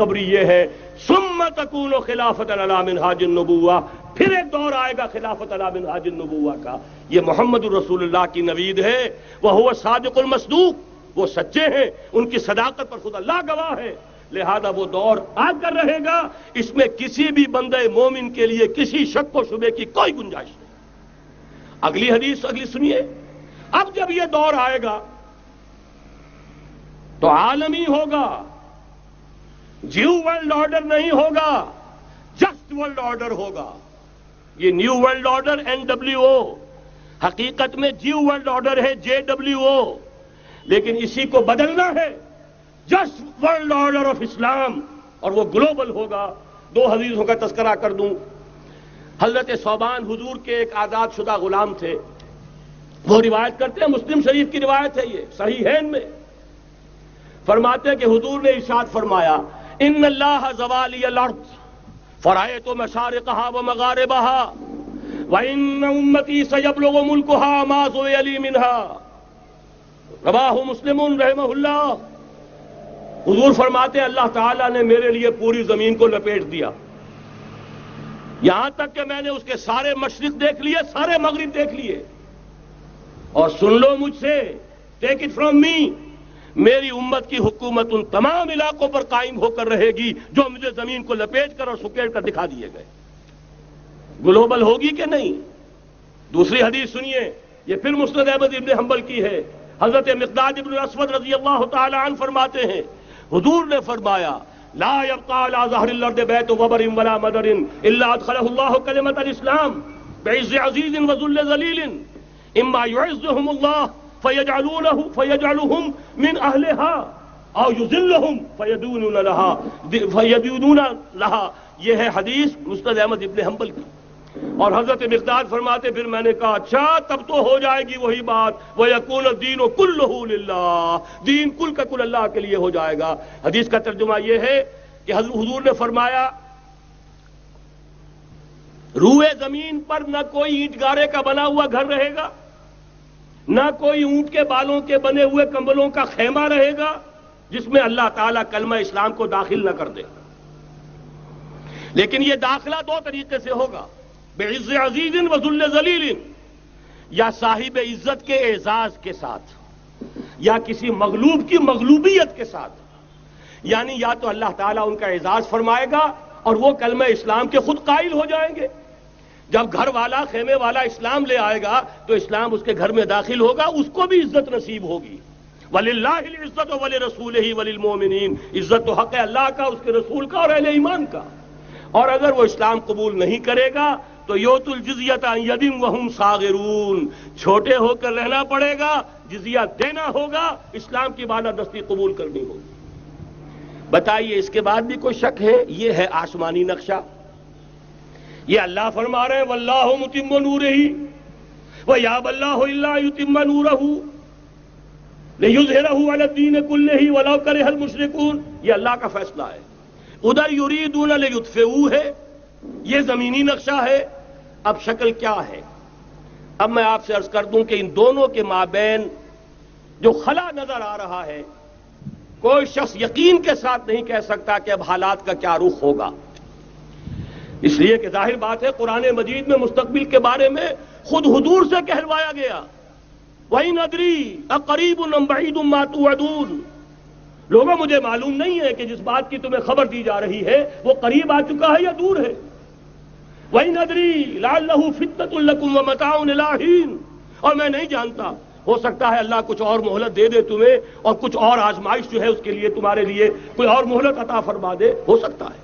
خبری یہ ہے ثم تکون خلافت علی منہاج النبوہ، پھر ایک دور آئے گا خلافت علی منہاج النبوہ کا. یہ محمد الرسول اللہ کی نوید ہے. وہو صادق المصدوق، وہ سچے ہیں، ان کی صداقت پر خود اللہ گواہ ہے. لہذا وہ دور آ کر رہے گا، اس میں کسی بھی بندہ مومن کے لیے کسی شک و شبے کی کوئی گنجائش نہیں. اگلی حدیث اگلی سنیے. اب جب یہ دور آئے گا تو عالمی ہوگا، جیو ورلڈ آرڈر نہیں ہوگا، جسٹ ورلڈ آرڈر ہوگا. یہ نیو ورلڈ آرڈر NWO، حقیقت میں جیو ورلڈ آرڈر ہے JWO، لیکن اسی کو بدلنا ہے جسٹ ورلڈ آرڈر آف اسلام، اور وہ گلوبل ہوگا. دو حدیثوں کا تذکرہ کر دوں. حضرت ثوبان حضور کے ایک آزاد شدہ غلام تھے. وہ روایت کرتے ہیں، مسلم شریف کی روایت ہے، یہ صحیحین میں فرماتے ہیں کہ حضور نے ارشاد فرمایا ان اللہ زوالی الارض فرأیت مشارقها ومغاربها وان امتی سیبلغ ملکها ما زوی لی منها. رواہ مسلم رحمہ اللہ. حضور فرماتے ہیں اللہ تعالیٰ نے میرے لیے پوری زمین کو لپیٹ دیا، یہاں تک کہ میں نے اس کے سارے مشرق دیکھ لیے، سارے مغرب دیکھ لیے. اور سن لو مجھ سے، ٹیک اٹ فرام می، میری امت کی حکومت ان تمام علاقوں پر قائم ہو کر رہے گی جو مجھے زمین کو لپیٹ کر اور سکیڑ کر دکھا دیے گئے. گلوبل ہوگی کہ نہیں؟ دوسری حدیث سنیے، یہ پھر مسند احمد ابن حنبل کی ہے. حضرت مقداد ابن اسود رضی اللہ تعالی عنہ فرماتے ہیں حضور نے فرمایا لا يبقى على ظهر الارض بيت وبر ولا مدر الا ادخله الله كلمة الاسلام بعز عزيز وذل ذليل اما يعزهم الله فيجعلهم من اهلها او يذلهم فيدونون لها. یہ ہے حدیث مسند احمد ابن حنبل کی. اور حضرت مقداد فرماتے پھر میں نے کہا اچھا تب تو ہو جائے گی وہی بات وَيَكُونَ الدِّينُ كُلُّهُ لِلَّهِ، دین کل کا کل اللہ کے لیے ہو جائے گا. حدیث کا ترجمہ یہ ہے کہ حضور نے فرمایا روئے زمین پر نہ کوئی اینٹ گارے کا بنا ہوا گھر رہے گا، نہ کوئی اونٹ کے بالوں کے بنے ہوئے کمبلوں کا خیمہ رہے گا جس میں اللہ تعالیٰ کلمہ اسلام کو داخل نہ کر دے. لیکن یہ داخلہ دو طریقے سے ہوگا، بعز عزیز و ذل ذلیل، یا صاحب عزت کے اعزاز کے ساتھ یا کسی مغلوب کی مغلوبیت کے ساتھ. یعنی یا تو اللہ تعالیٰ ان کا اعزاز فرمائے گا اور وہ کلمہ اسلام کے خود قائل ہو جائیں گے. جب گھر والا خیمے والا اسلام لے آئے گا تو اسلام اس کے گھر میں داخل ہوگا، اس کو بھی عزت نصیب ہوگی. وَلِلَّهِ الْعِزَّةُ وَلِرَسُولِهِ وَلِلْمُؤْمِنِينَ، عزت تو حق ہے اللہ کا، اس کے رسول کا اور اہل ایمان کا. اور اگر وہ اسلام قبول نہیں کرے گا تو یوت الجزیۃ عن ید وہم صاغرون، چھوٹے ہو کر رہنا پڑے گا، جزیہ دینا ہوگا، اسلام کی بالادستی قبول کرنی ہوگی. بتائیے اس کے بعد بھی کوئی شک ہے؟ یہ ہے آسمانی نقشہ. یہ اللہ فرما رہے ہیں واللہ متم نورہ ویابی اللہ الا یتم نورہ لیظہرہ علی الدین کلہ ولو کرہ المشرکون. یہ اللہ کا فیصلہ ہے. ادھر یریدون لیطفئوا ہے، یہ زمینی نقشہ ہے. اب شکل کیا ہے؟ اب میں آپ سے عرض کر دوں کہ ان دونوں کے مابین جو خلا نظر آ رہا ہے، کوئی شخص یقین کے ساتھ نہیں کہہ سکتا کہ اب حالات کا کیا رخ ہوگا. اس لیے کہ ظاہر بات ہے قرآن مجید میں مستقبل کے بارے میں خود حضور سے کہلوایا گیا وَإِنْ أَدْرِي أَقَرِيبٌ أَمْ بَعِيدٌ مَا تُوعَدُونَ. لوگوں مجھے معلوم نہیں ہے کہ جس بات کی تمہیں خبر دی جا رہی ہے وہ قریب آ چکا ہے یا دور ہے. وَإِنْ أَدْرِي لَعَلَّهُ فِتْنَةٌ لَكُمْ وَمَتَاعٌ إِلَىٰ حِينٍ. اور میں نہیں جانتا، ہو سکتا ہے اللہ کچھ اور مہلت دے دے تمہیں اور کچھ اور آزمائش جو ہے اس کے لیے تمہارے لیے کوئی اور مہلت عطا فرما دے، ہو سکتا ہے.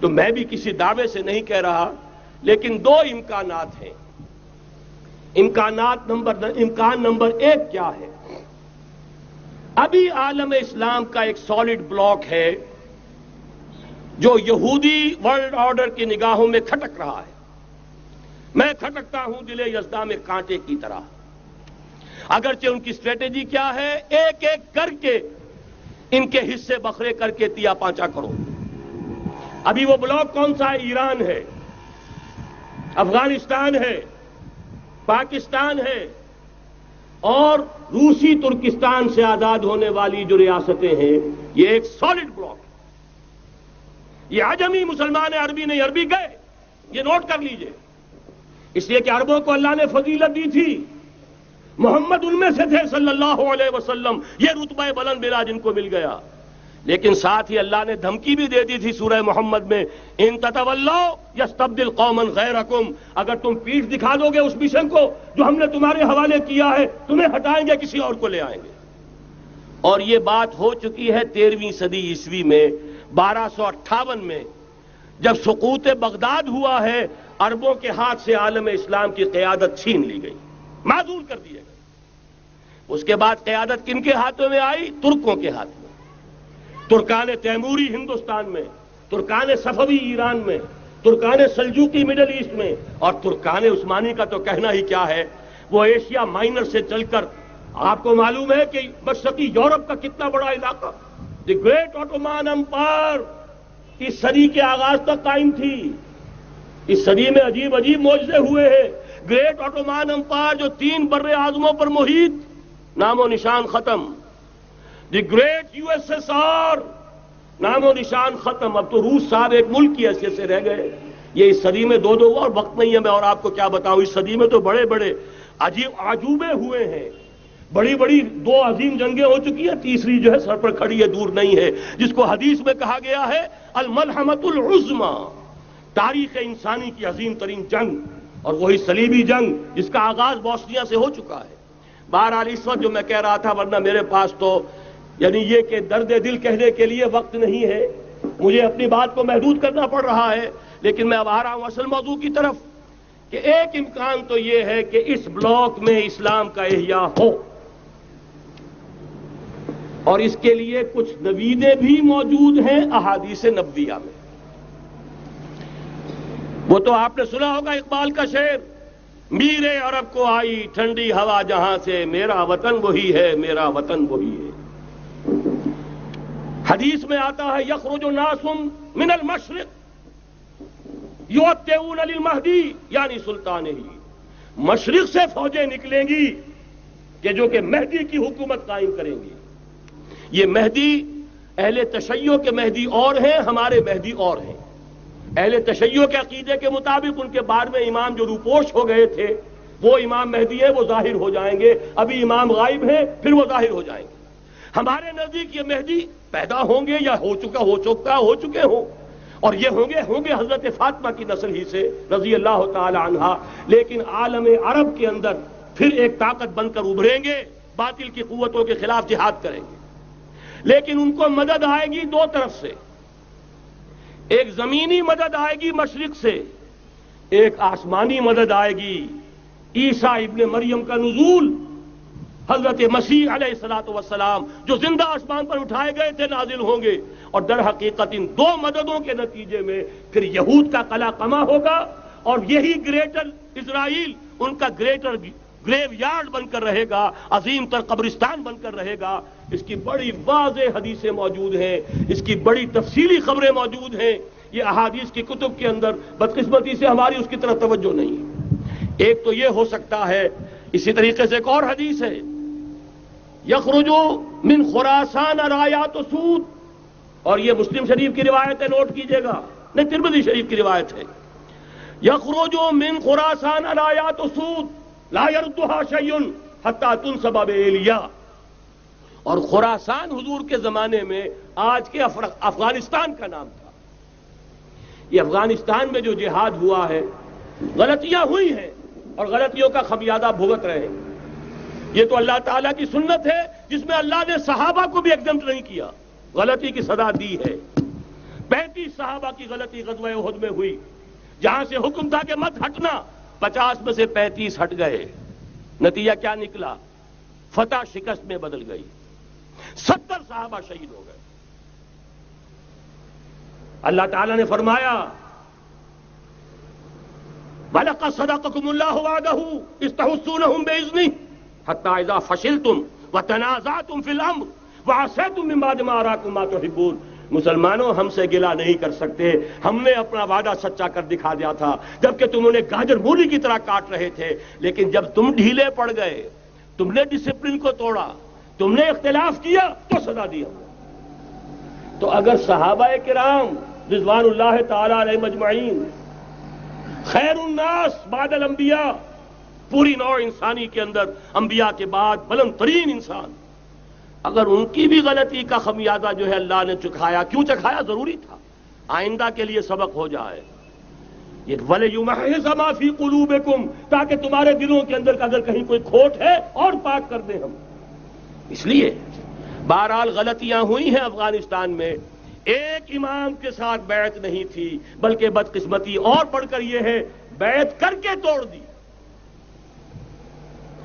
تو میں بھی کسی دعوے سے نہیں کہہ رہا، لیکن دو امکانات ہیں. امکان نمبر ایک کیا ہے؟ ابھی عالم اسلام کا ایک سالڈ بلاک ہے جو یہودی ورلڈ آرڈر کی نگاہوں میں کھٹک رہا ہے. میں کھٹکتا ہوں دل یزداں میں کانٹے کی طرح. اگرچہ ان کی اسٹریٹجی کیا ہے؟ ایک ایک کر کے ان کے حصے بکھرے کر کے تیا پانچا کرو. ابھی وہ بلاک کون سا ہے؟ ایران ہے، افغانستان ہے، پاکستان ہے اور روسی ترکستان سے آزاد ہونے والی جو ریاستیں ہیں. یہ ایک سالڈ بلاک ہے. یہ عجمی مسلمان عربی نہیں، عربی گئے، یہ نوٹ کر لیجئے، اس لیے کہ عربوں کو اللہ نے فضیلت دی تھی، محمد ان میں سے تھے صلی اللہ علیہ وسلم، یہ رتبہ بلند ملا جن کو مل گیا، لیکن ساتھ ہی اللہ نے دھمکی بھی دے دی تھی سورہ محمد میں، ان تتولوا یستبدل قوما غیرکم، اگر تم پیٹھ دکھا دو گے اس مشن کو جو ہم نے تمہارے حوالے کیا ہے، تمہیں ہٹائیں گے، کسی اور کو لے آئیں گے۔ اور یہ بات ہو چکی ہے 13ویں صدی عیسوی میں، 1258 میں، جب سقوط بغداد ہوا ہے، عربوں کے ہاتھ سے عالم اسلام کی قیادت چھین لی گئی، معزول کر دیے گئے۔ اس کے بعد قیادت کن کے ہاتھوں میں آئی؟ ترکوں کے ہاتھ میں، ترکان تیموری ہندوستان میں، ترکان صفوی ایران میں، ترکان سلجوقی مڈل ایسٹ میں، اور ترکان عثمانی کا تو کہنا ہی کیا ہے، وہ ایشیا مائنر سے چل کر آپ کو معلوم ہے کہ مشرقی یورپ کا کتنا بڑا علاقہ، دی گریٹ آٹومان امپائر اس صدی کے آغاز تک قائم تھی۔ اس صدی میں عجیب عجیب معجزے ہوئے ہیں۔ گریٹ آٹومان امپائر جو 3 بر اعظموں پر محیط، نام و نشان ختم۔ The great U S S R, نام و نشان ختم۔ اب تو روس صاحب ایک ملک کی حیثیت سے رہ گئے۔ یہ اس صدی میں دو اور وقت نہیں ہے میں اور آپ کو کیا بتاؤں، اس صدی میں تو بڑے بڑے عجیب عجوبے ہوئے ہیں، بڑی بڑی 2 عظیم جنگیں ہو چکی ہیں، تیسری جو ہے سر پر کھڑی ہے، دور نہیں ہے، جس کو حدیث میں کہا گیا ہے الملحمۃ العظمی، تاریخ انسانی کی عظیم ترین جنگ، اور وہی صلیبی جنگ جس کا آغاز بوسنیا سے ہو چکا ہے۔ بہرحال اس وقت جو میں کہہ رہا تھا، ورنہ میرے پاس تو یعنی یہ کہ درد دل کہنے کے لیے وقت نہیں ہے، مجھے اپنی بات کو محدود کرنا پڑ رہا ہے، لیکن میں اب آ رہا ہوں اصل موضوع کی طرف، کہ ایک امکان تو یہ ہے کہ اس بلاک میں اسلام کا احیاء ہو، اور اس کے لیے کچھ نویدیں بھی موجود ہیں احادیث نبویہ میں۔ وہ تو آپ نے سنا ہوگا اقبال کا شعر، میرے عرب کو آئی ٹھنڈی ہوا جہاں سے، میرا وطن وہی ہے، میرا وطن وہی ہے۔ حدیث میں آتا ہے یخرج ناس من المشرق یؤتون للمہدی، یعنی سلطانہ، مشرق سے فوجیں نکلیں گی کہ جو کہ مہدی کی حکومت قائم کریں گی۔ یہ مہدی اہل تشیع کے مہدی اور ہیں، ہمارے مہدی اور ہیں۔ اہل تشیع کے عقیدے کے مطابق ان کے بعد میں امام جو روپوش ہو گئے تھے وہ امام مہدی ہیں، وہ ظاہر ہو جائیں گے، ابھی امام غائب ہیں، پھر وہ ظاہر ہو جائیں گے۔ ہمارے نزدیک یہ مہدی پیدا ہوں گے یا ہو چکے ہوں، اور یہ ہوں گے حضرت فاطمہ کی نسل ہی سے رضی اللہ تعالی عنہا، لیکن عالم عرب کے اندر پھر ایک طاقت بن کر ابھریں گے، باطل کی قوتوں کے خلاف جہاد کریں گے، لیکن ان کو مدد آئے گی 2 طرف سے، ایک زمینی مدد آئے گی مشرق سے، ایک آسمانی مدد آئے گی، عیسیٰ ابن مریم کا نزول، حضرت مسیح علیہ الصلوۃ والسلام جو زندہ آسمان پر اٹھائے گئے تھے نازل ہوں گے، اور در حقیقت ان 2 مددوں کے نتیجے میں پھر یہود کا قلعہ قمع ہوگا، اور یہی گریٹر اسرائیل ان کا گریٹر گریو یارڈ بن کر رہے گا، عظیم تر قبرستان بن کر رہے گا۔ اس کی بڑی واضح حدیثیں موجود ہیں، اس کی بڑی تفصیلی خبریں موجود ہیں، یہ احادیث کی کتب کے اندر، بدقسمتی سے ہماری اس کی طرف توجہ نہیں ہے۔ ایک تو یہ ہو سکتا ہے، اسی طریقے سے ایک اور حدیث ہے، یخرج من خراسان رایات سود، اور یہ مسلم شریف کی روایت ہے، نوٹ کیجئے گا، نہیں ترمذی شریف کی روایت ہے، یخرج من خراسان رایات سود لا يردها شيء حتى تنصب بإيلیا، اور خراسان حضور کے زمانے میں آج کے افغانستان کا نام تھا۔ یہ افغانستان میں جو جہاد ہوا ہے، غلطیاں ہوئی ہیں اور غلطیوں کا خمیازہ بھگت رہے ہیں۔ یہ تو اللہ تعالیٰ کی سنت ہے جس میں اللہ نے صحابہ کو بھی ایگزمپٹ نہیں کیا، غلطی کی سزا دی ہے۔ 35 صحابہ کی غلطی غزوہ احد میں ہوئی، جہاں سے حکم تھا کہ مت ہٹنا، 50 میں سے 35 ہٹ گئے، نتیجہ کیا نکلا؟ فتح شکست میں بدل گئی، 70 صحابہ شہید ہو گئے۔ اللہ تعالیٰ نے فرمایا وَلَقَدْ صَدَقَكُمُ اللَّهُ وَعْدَهُ إِذْ تَحُسُّونَهُم بِإِذْنِهِ حَتَّىٰ إِذَا فَشِلْتُمْ وَتَنَازَعْتُمْ فِي الْأَمْرِ وَعَصَيْتُم مِّن بَعْدِ مَا أَرَاكُم مَّا تُحِبُّونَ۔ مسلمانوں، ہم سے گلہ نہیں کر سکتے، ہم نے اپنا وعدہ سچا کر دکھا دیا تھا جبکہ تم انہیں گاجر مولی کی طرح کاٹ رہے تھے، لیکن جب تم ڈھیلے پڑ گئے، تم نے ڈسپلن کو توڑا، تم نے اختلاف کیا، تو سزا دی ہم نے۔ تو اگر صحابہ کرام رضوان اللہ تعالی علیہ مجمعین، خیر الناس بعد الانبیاء، پوری نوع انسانی کے اندر انبیاء کے بعد بلند ترین انسان، اگر ان کی بھی غلطی کا خمیازہ جو ہے اللہ نے چکھایا، کیوں چکھایا؟ ضروری تھا، آئندہ کے لیے سبق ہو جائے۔ یہ وَلِيُمَحِّصَ مَا فِي قُلُوبِكُمْ، تاکہ تمہارے دلوں کے اندر اگر کہیں کوئی کھوٹ ہے اور پاک کر دیں ہم۔ اس لیے بہرحال غلطیاں ہوئی ہیں افغانستان میں، ایک امام کے ساتھ بیعت نہیں تھی، بلکہ بدقسمتی اور بڑھ کر یہ ہے بیعت کر کے توڑ دی۔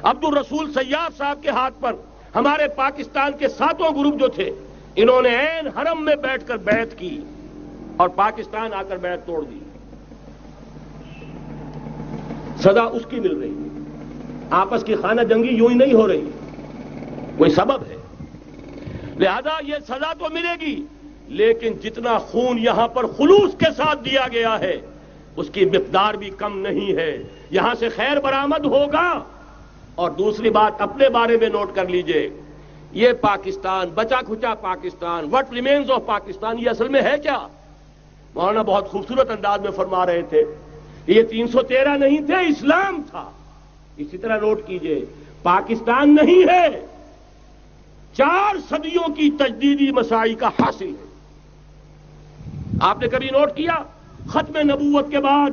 عبد الرسول سیاف صاحب کے ہاتھ پر ہمارے پاکستان کے 7 گروپ جو تھے، انہوں نے عین حرم میں بیٹھ کر بیعت کی اور پاکستان آ کر بیعت توڑ دی۔ سزا اس کی مل رہی ہے، آپس کی خانہ جنگی یوں ہی نہیں ہو رہی، کوئی سبب ہے، لہذا یہ سزا تو ملے گی، لیکن جتنا خون یہاں پر خلوص کے ساتھ دیا گیا ہے اس کی مقدار بھی کم نہیں ہے، یہاں سے خیر برآمد ہوگا۔ اور دوسری بات اپنے بارے میں نوٹ کر لیجئے، یہ پاکستان، بچا کھچا Pakistan, what remains of Pakistan, یہ اصل میں ہے کیا؟ مولانا بہت خوبصورت انداز میں فرما رہے تھے، یہ 313 نہیں تھے، اسلام تھا۔ اسی طرح نوٹ کیجئے، پاکستان نہیں ہے، 4 صدیوں کی تجدیدی مساعی کا حاصل ہے۔ آپ نے کبھی نوٹ کیا ختم نبوت کے بعد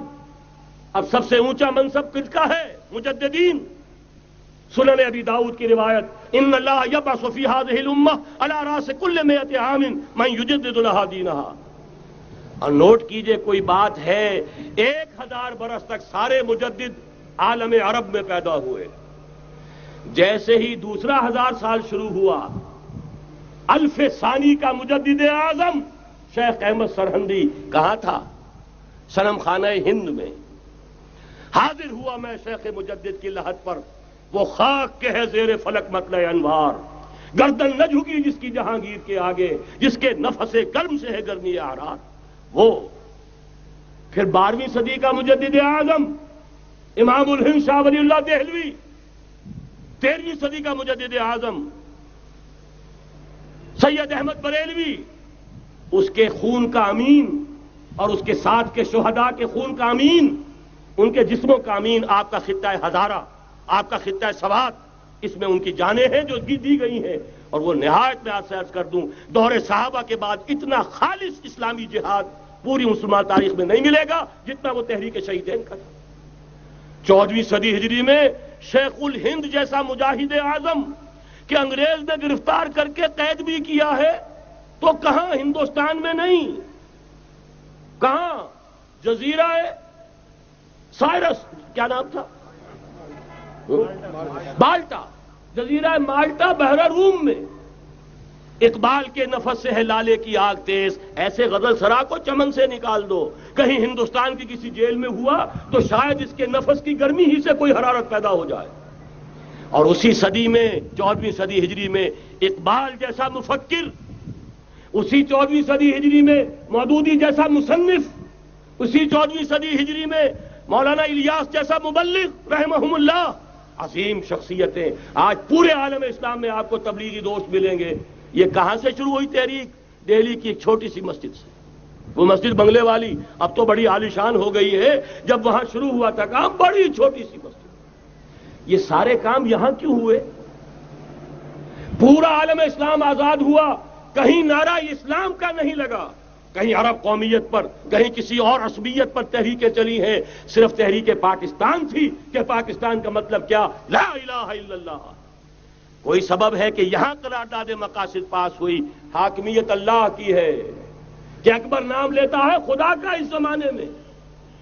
اب سب سے اونچا منصب کس کا ہے؟ مجددین۔ سنن ابی داؤد کی روایت، ان اللہ یبعث فی هذه الامہ علی راس کل 100 عام من یجدد لها دینها۔ اور نوٹ کیجئے کوئی بات ہے، 1000 برس تک سارے مجدد عالم عرب میں پیدا ہوئے، جیسے ہی دوسرا 1000 سال شروع ہوا، الف ثانی کا مجدد اعظم شیخ احمد سرہندی کہاں تھا؟ صنم خانہ ہند میں حاضر ہوا۔ میں شیخ مجدد کی لحد پر، وہ خاک کے ہے زیر فلک مطلع انوار، گردن نہ جھکی جس کی جہانگیر کے آگے، جس کے نفس گرم سے ہے گرمی اعراض۔ وہ پھر 12ویں صدی کا مجدد اعظم امام الہند شاہ ولی اللہ دہلوی، 13ویں صدی کا مجدد اعظم سید احمد بریلوی، اس کے خون کا امین اور اس کے ساتھ کے شہداء کے خون کا امین، ان کے جسموں کا امین آپ کا خطہ ہزارہ، آپ کا خطہ سوات، اس میں ان کی جانیں ہیں جو دی گئی ہیں۔ اور وہ نہایت میں آپ سے عرض کر دوں، دور صحابہ کے بعد اتنا خالص اسلامی جہاد پوری مسلمان تاریخ میں نہیں ملے گا جتنا وہ تحریک شہیدین کا تھا۔ 14ویں صدی ہجری میں شیخ الہند جیسا مجاہد اعظم کہ انگریز نے گرفتار کر کے قید بھی کیا ہے، تو کہاں؟ ہندوستان میں نہیں، کہاں؟ جزیرہ سائرس، کیا نام تھا؟ مالٹا، جزیرہ مالٹا بحر روم میں۔ اقبال کے نفس سے ہے لالے کی آگ تیز، ایسے غزل سرا کو چمن سے نکال دو۔ کہیں ہندوستان کی کسی جیل میں ہوا تو شاید اس کے نفس کی گرمی ہی سے کوئی حرارت پیدا ہو جائے۔ اور اسی صدی میں، 14ویں صدی ہجری میں، اقبال جیسا مفکر، اسی 14ویں صدی ہجری میں مودودی جیسا مصنف، اسی 14ویں صدی ہجری میں مولانا الیاس جیسا مبلغ رحمہم اللہ، عظیم شخصیتیں آج پورے عالم اسلام میں آپ کو تبلیغی دوست ملیں گے۔ یہ کہاں سے شروع ہوئی تحریک؟ دہلی کی ایک چھوٹی سی مسجد سے، وہ مسجد بنگلے والی اب تو بڑی عالیشان ہو گئی ہے، جب وہاں شروع ہوا تھا کام بڑی چھوٹی سی مسجد۔ یہ سارے کام یہاں کیوں ہوئے؟ پورا عالم اسلام آزاد ہوا، کہیں نعرہ اسلام کا نہیں لگا، کہیں عرب قومیت پر، کہیں کسی اور عصبیت پر تحریکیں چلی ہیں، صرف تحریک پاکستان تھی کہ پاکستان کا مطلب کیا؟ لا الہ الا اللہ۔ کوئی سبب ہے کہ یہاں قرارداد مقاصد پاس ہوئی، حاکمیت اللہ کی ہے، کہ اکبر نام لیتا ہے خدا کا اس زمانے میں۔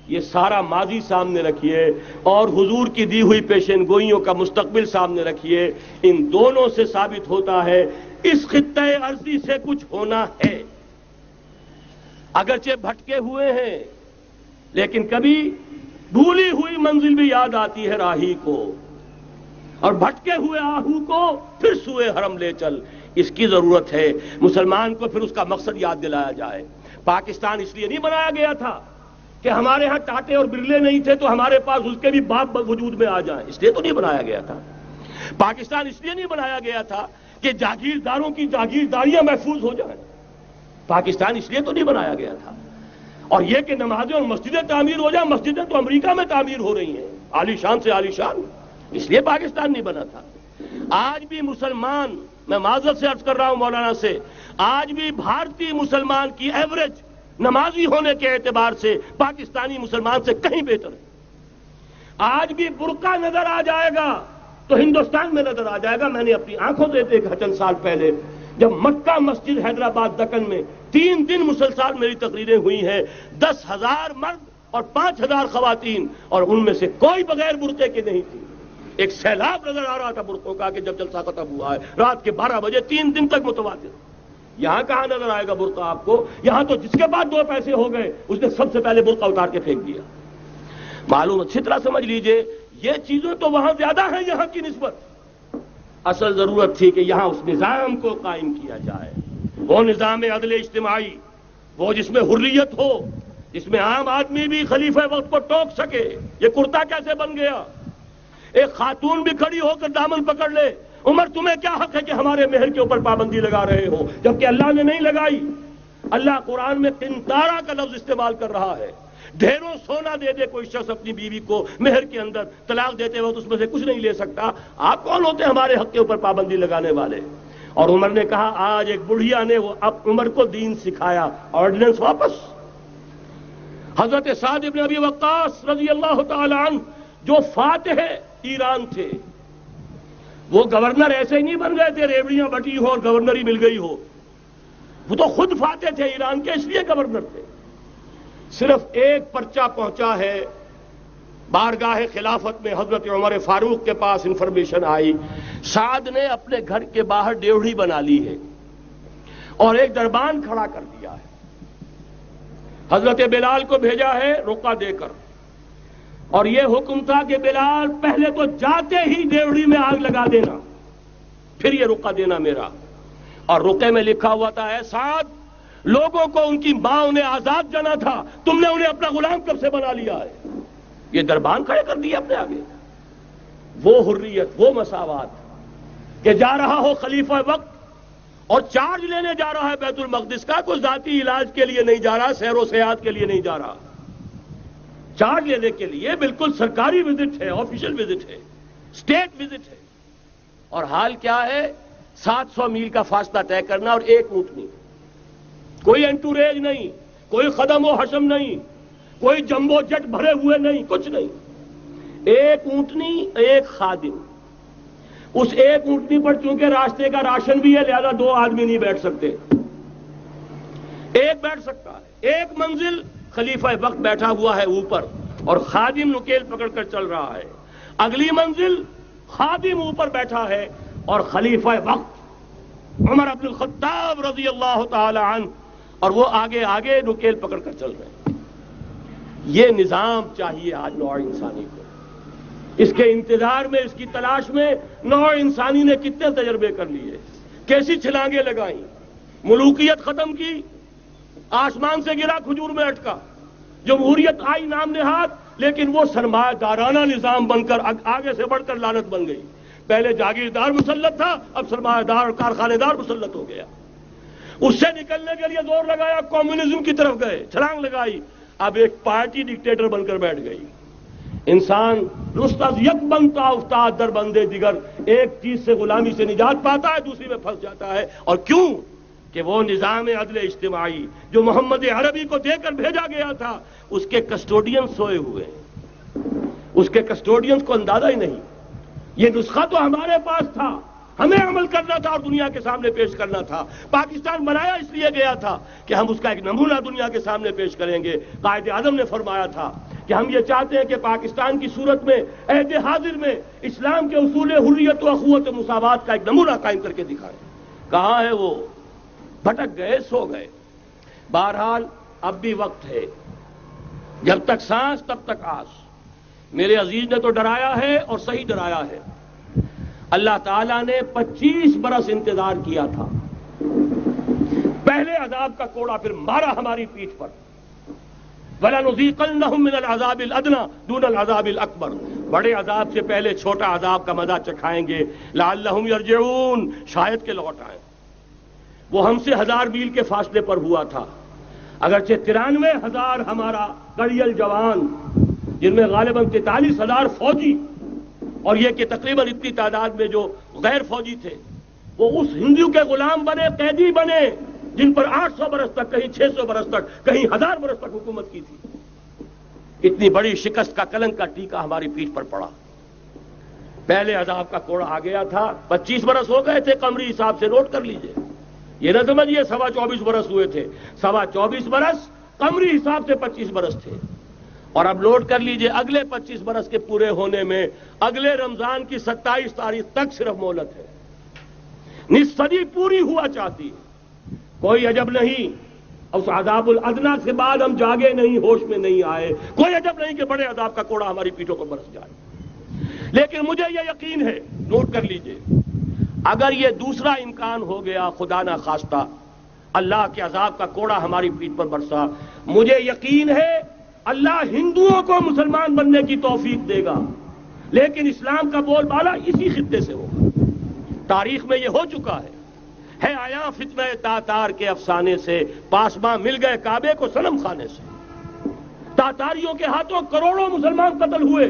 یہ سارا ماضی سامنے رکھیے اور حضور کی دی ہوئی پیشین گوئیوں کا مستقبل سامنے رکھیے، ان دونوں سے ثابت ہوتا ہے اس خطہ ارضی سے کچھ ہونا ہے۔ اگرچہ بھٹکے ہوئے ہیں، لیکن کبھی بھولی ہوئی منزل بھی یاد آتی ہے راہی کو، اور بھٹکے ہوئے آہو کو پھر سوئے حرم لے چل، اس کی ضرورت ہے۔ مسلمان کو پھر اس کا مقصد یاد دلایا جائے۔ پاکستان اس لیے نہیں بنایا گیا تھا کہ ہمارے ہاں ٹاٹے اور برلے نہیں تھے تو ہمارے پاس اس کے بھی باپ وجود میں آ جائیں، اس لیے تو نہیں بنایا گیا تھا۔ پاکستان اس لیے نہیں بنایا گیا تھا کہ جاگیرداروں کی جاگیرداریاں محفوظ ہو جائیں، پاکستان اس لیے تو نہیں بنایا گیا تھا اور یہ کہ نمازیں اور مسجدیں تعمیر ہو جائیں، مسجدیں تو امریکہ میں تعمیر ہو رہی ہیں، عالی شان سے عالی شان، اس لیے پاکستان نہیں بنا تھا۔ آج بھی مسلمان، میں معذرت سے عرض کر رہا ہوں مولانا سے، آج بھی بھارتی مسلمان کی ایوریج نمازی ہونے کے اعتبار سے پاکستانی مسلمان سے کہیں بہتر ہے۔ آج بھی برقع نظر آ جائے گا تو ہندوستان میں نظر آ جائے گا۔ میں نے اپنی آنکھوں سے دیکھا چند سال پہلے، جب مکہ مسجد حیدرآباد دکن میں 3 دن مسلسل میری تقریریں ہوئی ہیں، 10,000 مرد اور 5,000 خواتین، اور ان میں سے کوئی بغیر برقعے کے نہیں تھی۔ ایک سیلاب نظر آ رہا تھا برقعوں کا کہ جب جلسہ ختم ہوا ہے رات کے 12 بجے 3 دن تک متواتر۔ یہاں کہاں نظر آئے گا برقع آپ کو؟ یہاں تو جس کے بعد 2 پیسے ہو گئے اس نے سب سے پہلے برقع اتار کے پھینک دیا۔ معلوم اچھی طرح سمجھ لیجئے، یہ چیزیں تو وہاں زیادہ ہیں یہاں کی نسبت۔ اصل ضرورت تھی کہ یہاں اس نظام کو قائم کیا جائے، وہ نظام عدل اجتماعی، وہ جس میں حریت ہو، جس میں عام آدمی بھی خلیفہ وقت کو ٹوک سکے۔ یہ کرتا کیسے بن گیا؟ ایک خاتون بھی کھڑی ہو کر دامن پکڑ لے، عمر تمہیں کیا حق ہے کہ ہمارے مہر کے اوپر پابندی لگا رہے ہو، جبکہ اللہ نے نہیں لگائی۔ اللہ قرآن میں قنطارہ کا لفظ استعمال کر رہا ہے۔ ڈھیروں سونا دے دے کوئی شخص اپنی بیوی کو مہر کے اندر، طلاق دیتے وقت اس میں سے کچھ نہیں لے سکتا، آپ کون ہوتے ہیں ہمارے حق کے اوپر پابندی لگانے والے؟ اور عمر نے کہا، آج ایک بڑھیا نے وہ اب عمر کو دین سکھایا، آرڈیننس واپس۔ حضرت سعد بن ابی وقاص رضی اللہ تعالی عنہ جو فاتح ایران تھے، وہ گورنر ایسے ہی نہیں بن گئے تھے ریوڑیاں بٹی ہو اور گورنری مل گئی ہو، وہ تو خود فاتح تھے ایران کے، اس لیے گورنر تھے۔ صرف ایک پرچہ پہنچا ہے بارگاہ خلافت میں، حضرت عمر فاروق کے پاس انفارمیشن آئی، سعد نے اپنے گھر کے باہر ڈیوڑھی بنا لی ہے اور ایک دربان کھڑا کر دیا ہے۔ حضرت بلال کو بھیجا ہے رقعہ دے کر، اور یہ حکم تھا کہ بلال پہلے تو جاتے ہی ڈیوڑھی میں آگ لگا دینا، پھر یہ رقعہ دینا میرا۔ اور رقعے میں لکھا ہوا تھا، اے سعد، لوگوں کو ان کی ماں نے آزاد جانا تھا، تم نے انہیں اپنا غلام کب سے بنا لیا ہے؟ یہ دربان کھڑے کر دیا اپنے آگے۔ وہ حریت، وہ مساوات کہ جا رہا ہو خلیفہ وقت اور چارج لینے جا رہا ہے بیت المقدس کا، کوئی ذاتی علاج کے لیے نہیں جا رہا، سیر و سیاحت کے لیے نہیں جا رہا، چارج لینے کے لیے بالکل سرکاری وزٹ ہے، آفیشل وزٹ ہے، اسٹیٹ وزٹ ہے۔ اور حال کیا ہے؟ 700 میل کا فاصلہ طے کرنا اور ایک اونٹنی، کوئی انٹوریج نہیں، کوئی خدم و حشم نہیں، کوئی جمبو جٹ بھرے ہوئے نہیں، کچھ نہیں، ایک اونٹنی ایک خادم۔ اس ایک اونٹنی پر چونکہ راستے کا راشن بھی ہے لہذا 2 آدمی نہیں بیٹھ سکتے، ایک بیٹھ سکتا ہے۔ ایک منزل خلیفہ وقت بیٹھا ہوا ہے اوپر اور خادم نکیل پکڑ کر چل رہا ہے، اگلی منزل خادم اوپر بیٹھا ہے اور خلیفہ وقت عمر بن الخطاب رضی اللہ تعالی عنہ اور وہ آگے آگے نکیل پکڑ کر چل رہے ہیں۔ یہ نظام چاہیے آج نوع انسانی کو۔ اس کے انتظار میں، اس کی تلاش میں نوع انسانی نے کتنے تجربے کر لیے، کیسی چھلانگیں لگائیں، ملوکیت ختم کی، آسمان سے گرا کھجور میں اٹکا، جمہوریت آئی نام نہاد، لیکن وہ سرمایہ دارانہ نظام بن کر آگے سے بڑھ کر لعنت بن گئی۔ پہلے جاگیردار مسلط تھا، اب سرمایہ دار اور کارخانے دار مسلط ہو گیا۔ اس سے نکلنے کے لیے زور لگایا، کمیونزم کی طرف گئے، چھلانگ لگائی، اب ایک پارٹی ڈکٹیٹر بن کر بیٹھ گئی۔ انسان رست از یک بنتا افتاد در بندے دیگر، ایک چیز سے غلامی سے نجات پاتا ہے، دوسری میں پھنس جاتا ہے۔ اور کیوں؟ کہ وہ نظام عدل اجتماعی جو محمد عربی کو دے کر بھیجا گیا تھا، اس کے کسٹوڈین سوئے ہوئے ہیں، اس کے کسٹوڈینز کو اندازہ ہی نہیں۔ یہ نسخہ تو ہمارے پاس تھا، ہمیں عمل کرنا تھا اور دنیا کے سامنے پیش کرنا تھا۔ پاکستان بنایا اس لیے گیا تھا کہ ہم اس کا ایک نمونہ دنیا کے سامنے پیش کریں گے۔ قائد اعظم نے فرمایا تھا کہ ہم یہ چاہتے ہیں کہ پاکستان کی صورت میں عہد حاضر میں اسلام کے اصول حریت و اخوت و مساوات کا ایک نمونہ قائم کر کے دکھائیں۔ کہاں ہے وہ؟ بھٹک گئے، سو گئے۔ بہرحال اب بھی وقت ہے، جب تک سانس تب تک آس۔ میرے عزیز نے تو ڈرایا ہے اور صحیح ڈرایا ہے۔ اللہ تعالیٰ نے 25 برس انتظار کیا تھا، پہلے عذاب کا کوڑا پھر مارا ہماری پیٹھ پر۔ وَلَنُذِيقَنَّهُم مِّنَ الْعَذَابِ الْأَدْنَىٰ دُونَ الْعَذَابِ الْأَكْبَرِ، بڑے عذاب سے پہلے چھوٹا عذاب کا مزہ چکھائیں گے۔ لَعَلَّهُمْ يَرْجِعُونَ، شاید کہ لوٹ آئیں۔ وہ ہم سے 1000 میل کے فاصلے پر ہوا تھا، اگرچہ 93,000 ہمارا کڑیل جوان، جن میں غالباً 43,000 فوجی، اور یہ کہ تقریباً اتنی تعداد میں جو غیر فوجی تھے، وہ اس ہندو کے غلام بنے، قیدی بنے، جن پر 800 برس تک، کہیں 600 برس تک، کہیں 1000 برس تک حکومت کی تھی۔ اتنی بڑی شکست کا کلنک کا ٹیکا ہماری پیٹھ پر پڑا۔ پہلے عذاب کا کوڑا آ گیا تھا، 25 برس ہو گئے تھے قمری حساب سے، نوٹ کر لیجئے، یہ نہ سمجھیے 24.25 برس ہوئے تھے، 24.25 برس قمری حساب سے 25 برس تھے۔ اور اب نوٹ کر لیجئے اگلے 25 برس کے پورے ہونے میں اگلے رمضان کی 27 تاریخ تک صرف مہلت ہے۔ نصف صدی پوری ہوا چاہتی ہے۔ کوئی عجب نہیں اس عذاب الادنا کے بعد ہم جاگے نہیں، ہوش میں نہیں آئے، کوئی عجب نہیں کہ بڑے عذاب کا کوڑا ہماری پیٹھوں پر برس جائے۔ لیکن مجھے یہ یقین ہے، نوٹ کر لیجئے، اگر یہ دوسرا امکان ہو گیا، خدا نہ خواستہ اللہ کے عذاب کا کوڑا ہماری پیٹھ پر برسا، مجھے یقین ہے اللہ ہندوؤں کو مسلمان بننے کی توفیق دے گا، لیکن اسلام کا بول بالا اسی خطے سے ہوگا۔ تاریخ میں یہ ہو چکا ہے آیا فتنہ تاتار کے افسانے سے، پاسباں مل گئے کعبے کو صنم خانے سے۔ تاتاریوں کے ہاتھوں کروڑوں مسلمان قتل ہوئے،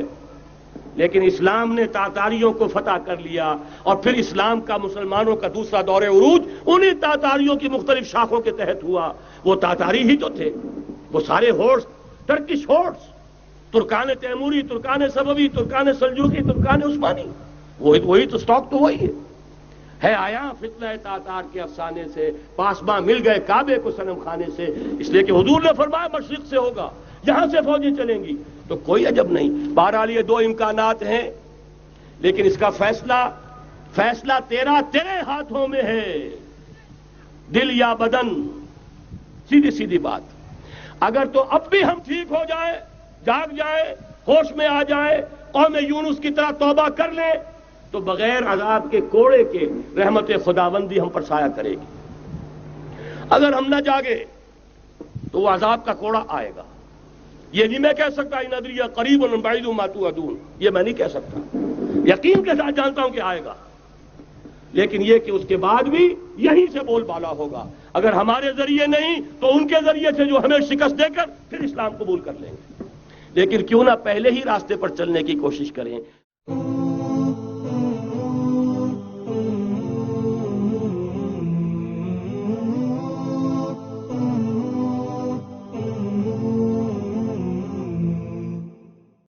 لیکن اسلام نے تاتاریوں کو فتح کر لیا، اور پھر اسلام کا مسلمانوں کا دوسرا دور عروج انہی تاتاریوں کی مختلف شاخوں کے تحت ہوا۔ وہ تاتاری ہی تو تھے، وہ سارے ہورس، ٹرکش ہورس، ترکان تیموری، ترکان سبوی، ترکان سلجوقی، ترکان عثمانی، وہی تو سٹاک تو وہی ہے آیا فتنہ تاتار کے افسانے سے، پاسباں مل گئے کعبے کو صنم خانے سے، اس لیے کہ حضور نے فرمایا مشرق سے ہوگا، یہاں سے فوجیں چلیں گی، تو کوئی عجب نہیں۔ بہرحال یہ دو امکانات ہیں، لیکن اس کا فیصلہ تیرے ہاتھوں میں ہے، دل یا بدن، سیدھی بات۔ اگر تو اب بھی ہم ٹھیک ہو جائیں، جاگ جائیں، ہوش میں آ جائیں، قوم یونس کی طرح توبہ کر لیں، تو بغیر عذاب کے کوڑے کے رحمت خداوندی ہم پر سایہ کرے گی۔ اگر ہم نہ جاگے تو وہ عذاب کا کوڑا آئے گا۔ یہ نہیں میں کہہ سکتا ان ادری قریب بعید ما توعدون، یہ میں نہیں کہہ سکتا، یقین کے ساتھ جانتا ہوں کہ آئے گا، لیکن یہ کہ اس کے بعد بھی یہیں سے بول بالا ہوگا۔ اگر ہمارے ذریعے نہیں تو ان کے ذریعے سے، جو ہمیں شکست دے کر پھر اسلام قبول کر لیں گے۔ لیکن کیوں نہ پہلے ہی راستے پر چلنے کی کوشش کریں۔